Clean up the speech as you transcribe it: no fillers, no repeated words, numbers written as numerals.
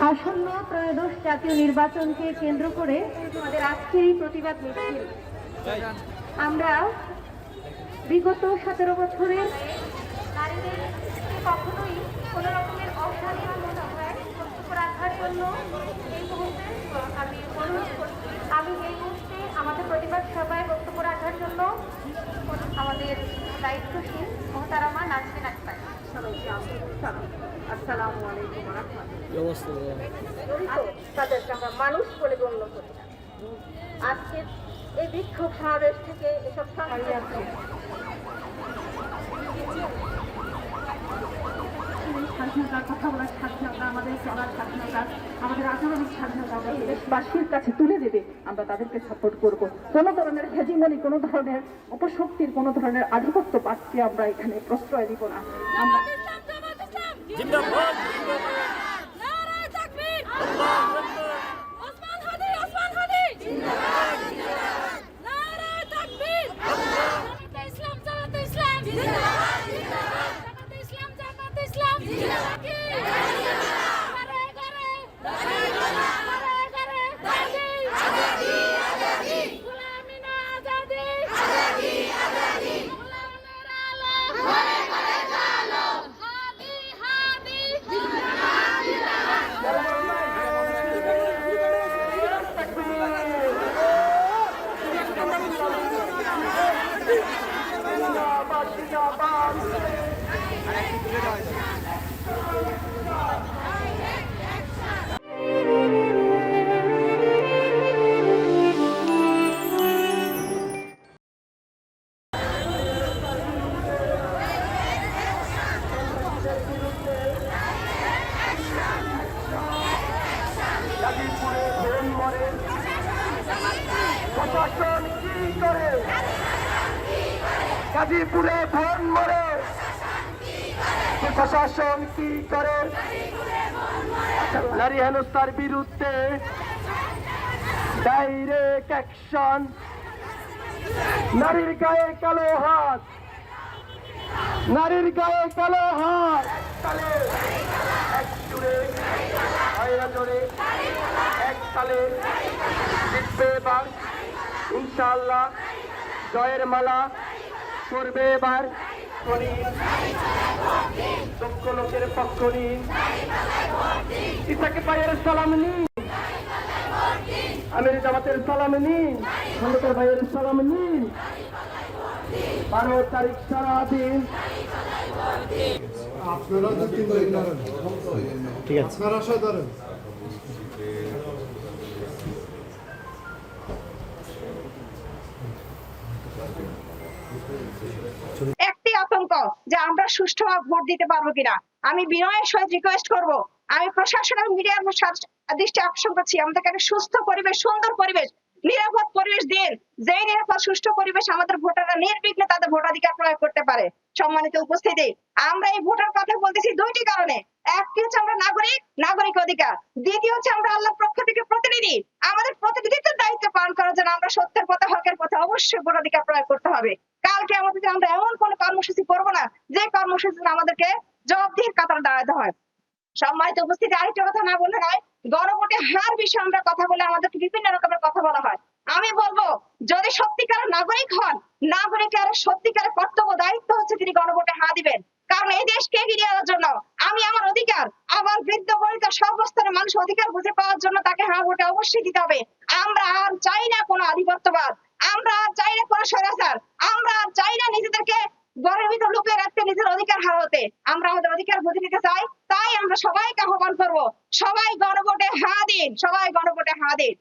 আসন্ন ত্রয়োদশ জাতীয় নির্বাচনকে কেন্দ্র করে আমাদের আজকের এই প্রতিবাদ মিছিল। আমরা বিগত 17 বছরের নারীদের কখনোই কোনো রকমের অস্বাধীনতায় বক্তব্য রাখার জন্য এই মুহূর্তে আমি অনুরোধ করছি। আমি এই মুহূর্তে আমাদের প্রতিবাদ সভায় বক্তব্য রাখার জন্য আমাদের দায়িত্বশীল মহতারামা নাজরিন আক্তার সবাইকে আসসালামু আলাইকুম ওয়া রাহমাতুল্লাহ। তাদেরকে আমরা মানুষ বলে গণ্য করি না। আজকে এই বিক্ষোভ সমাবেশ থেকে এসব স্বাধীনতার কথা বলার স্বাধীনতা, আমাদের চলার স্বাধীনতা, আমাদের আচরণিক স্বাধীনতা আমরা দেশবাসীর কাছে তুলে দেবে। আমরা তাদেরকে সাপোর্ট করব। কোনো ধরনের হেজিমনি, কোনো ধরনের অপশক্তির, কোনো ধরনের আধিপত্য বাদকে আমরা এখানে প্রশ্রয় দিব না। আমরা গাজীপুরে ফোন মরে প্রশাসন কি করে? নারী হেনস্থার বিরুদ্ধে ডাইরেক্ট অ্যাকশন। নারীর গায়ে কালো হাত, নারীর গায়ে কালো হাত। এক জুড়ে জোরে এক তালে জিতবে এবার ইনশাআল্লাহ। জয়ের মালা করবে এবার দক্ষ লোকের পক্ষ নিন। ইসাকে ভাইয়ের সালাম নিন, আমির জামাতের সালাম নিন, খন্দকার ভাইয়ের সালাম নিন। 12 তারিখ সারাদিন আপনারা ঠিক আছে, আপনারা সাধারণ একটি আতঙ্ক যে আমরা সুষ্ঠুভাবে ভোট দিতে পারবো কিনা। আমি বিনয়ের সহিত রিকোয়েস্ট করব, আমি প্রশাসন এবং মিডিয়ার দৃষ্টি আকর্ষণ করছি, আমাদেরকে একটা সুস্থ পরিবেশ, সুন্দর পরিবেশ, নিরাপদ পরিবেশ দিন, যে নিরাপদ সুষ্ঠু পরিবেশ আমাদের ভোটাররা নির্বিঘ্নে তাদের ভোটাধিকার প্রয়োগ করতে পারে। সম্মানিত উপস্থিতি, আমরা এই ভোটার কথা বলতেছি দুইটি কারণে। একটি হচ্ছে আমরা নাগরিক, নাগরিক অধিকার। দ্বিতীয় হচ্ছে আমরা আল্লাহর পক্ষ থেকে প্রতিনিধি, আমাদের প্রতিনিধিত্বের দায়িত্ব পালন করার জন্য আমরা সত্যের পথে, হকের পথে অবশ্যই ভোটাধিকার প্রয়োগ করতে হবে। কালকে আমাদের আমরা এমন কোন কর্মসূচি করবো না যে কর্মসূচি আমাদেরকে জবাবদিহির কাতারে দাঁড়াতে হয়। সম্মানিত উপস্থিতি, আরেকটা কথা না বললে নয়, গণভোটে হার বিষয়ে আমরা কথা বলে আমাদেরকে বিভিন্ন রকমের কথা বলা হয়। আমি বলবো, যদি সত্যিকারের নাগরিক হন, নাগরিকের সত্যিকারের কর্তব্য দায়িত্ব হচ্ছে তিনি গণভোটে হা দিবেন। কারণ এই দেশকে এগিয়ে নেওয়ার জন্য আমি আমার অধিকার, আবার বৃদ্ধ বনিতা সর্বস্তরের মানুষ অধিকার বুঝে পাওয়ার জন্য তাকে হা ভোটে অবশ্যই দিতে হবে। আমরা আর চাই না কোনো আধিপত্যবাদ, আমরা আর চাই না কোনো স্বৈরাচার, আমরা আর চাই না নিজেদেরকে ঘরের ভিতর লুকিয়ে রাখতে, নিজের অধিকার হারাতে। আমরা আমাদের অধিকার বুঝে নিতে চাই, তাই আমরা সবাইকে আহ্বান করবো, সবাই গণভোটে হা দিন, সবাই গণভোটে হা দিন।